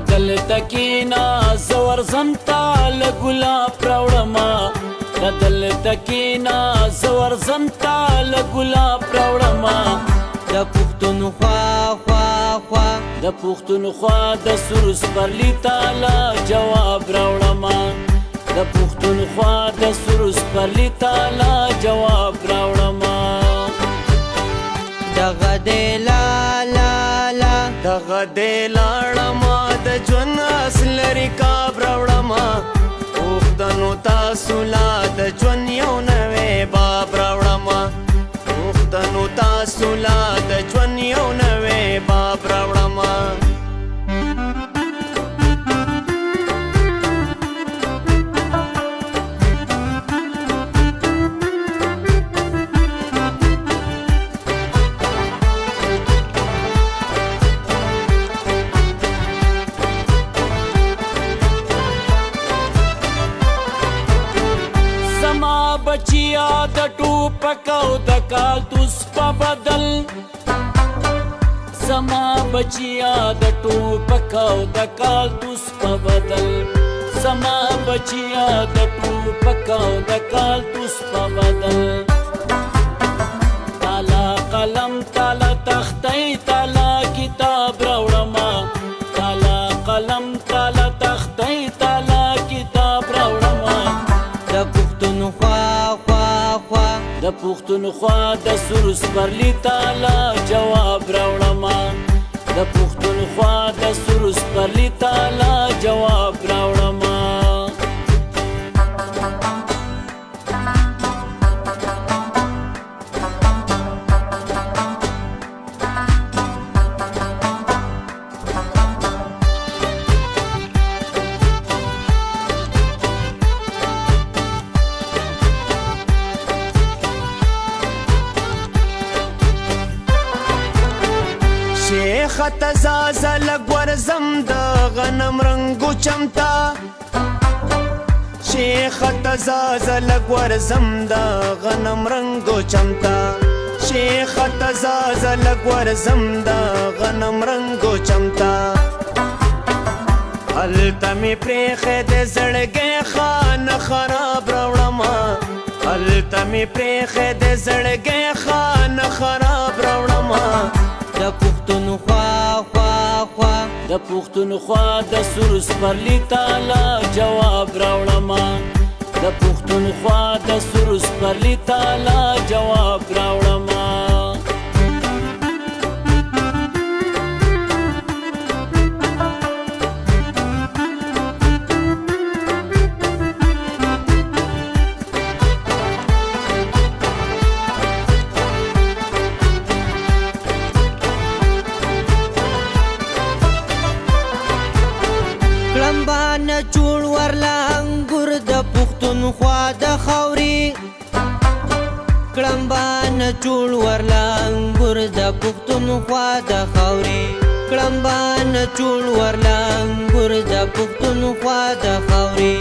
دلته کینا زور زمتا لګلاب راوړما دلته کینا زور زمتا لګلاب راوړما د پښتونخوا خوا خوا د پښتونخوا د سروس پرلی تعالی جواب راوړما د پښتونخوا د سروس پرلی تعالی جواب راوړما دغه دې لا لا لا دغه دې لاړما د ژوند اصل رکاب راوړما اوښدنو تاسو لا د ژوند یو نوی باب راوړما اوښدنو تاسو لا د ژوند یو نوی باب راوړما بچیا د ټوپک او د کالتوس په بدل زما بچیا د ټوپک او د کالتوس په بدل زما بچیا د ټوپک او د کالتوس په بدل تالا قلم تالا تختې تالا کتاب راوړما تالا قلم تالا تختې تالا کتاب راوړما د پښتونخوا خوا خوا د پښتونخوا د سروس پرلی تعالی جواب راوړما د پښتونخوا د سروس پرلی تعالی جواب راوړما شیخ تزازه لګورزم د غنم رنگو چمتا شیخ تزازه لګورزم د غنم رنگو چمتا شیخ تزازه لګورزم د غنم رنگو چمتا هلته مې پرېښې د زړګي خان خراب راوړما هلته مې پرېښې د زړګي خان خراب راوړما د پښتونخوا خوا خوا د پښتونخوا د سروس پرلی تعالی جواب راوړما د پښتونخوا د سروس پرلی تعالی جواب راوړما کلمبانه چوړ ورلا انګور د پښتونخوا د خاورې کلمبانه چوړ ورلا انګور د پښتونخوا د خاورې کلمبانه چوړ ورلا انګور د پښتونخوا د خاورې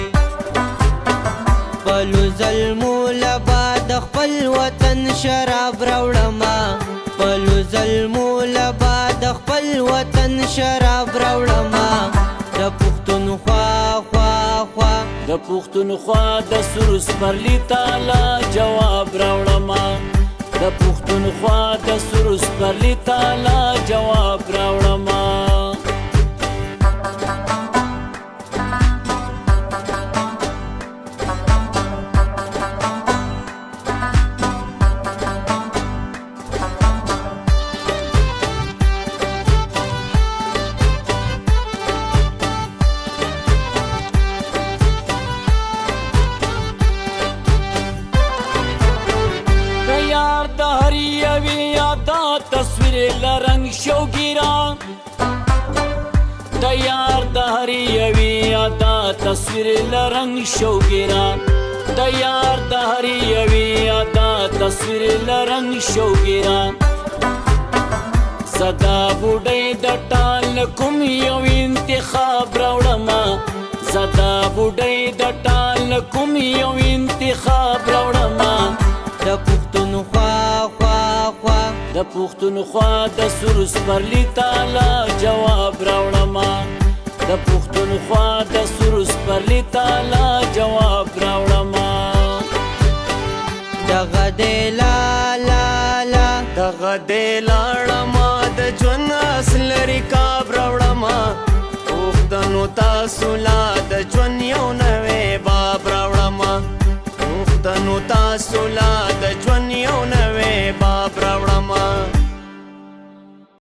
خپلو ظلمو لبا د خپل وطن شراب راوړما خپلو ظلمو لبا د خپل وطن شراب راوړما د پښتونخوا خوا خوا د پښتونخوا د سروس پرلی تعالی جواب راوړما د پښتونخوا د سروس پرلی تعالی جواب راوړما تصویر لرنگ شوگیران دیار دهری یوی یادا تصویر لرنگ شوگیران دیار دهری یوی یادا تصویر لرنګ شوګیرا زدا بوډۍ د ټال کوم یو انتخاب راوړما زدا بوډۍ د ټال کوم یو انتخاب راوړما د پښتونخوا خوا خوا د پښتونخوا د سروس پرلی تالا جواب راوړما د پښتونخوا د سروس پرلی تالا جواب راوړما دغه دی لا لا لا دغه دی لاړما د ژوند اصل رکاب راوړما پښتنو تاسو لا د ژوند یو نوې باب راوړما پښتنو تاسو لا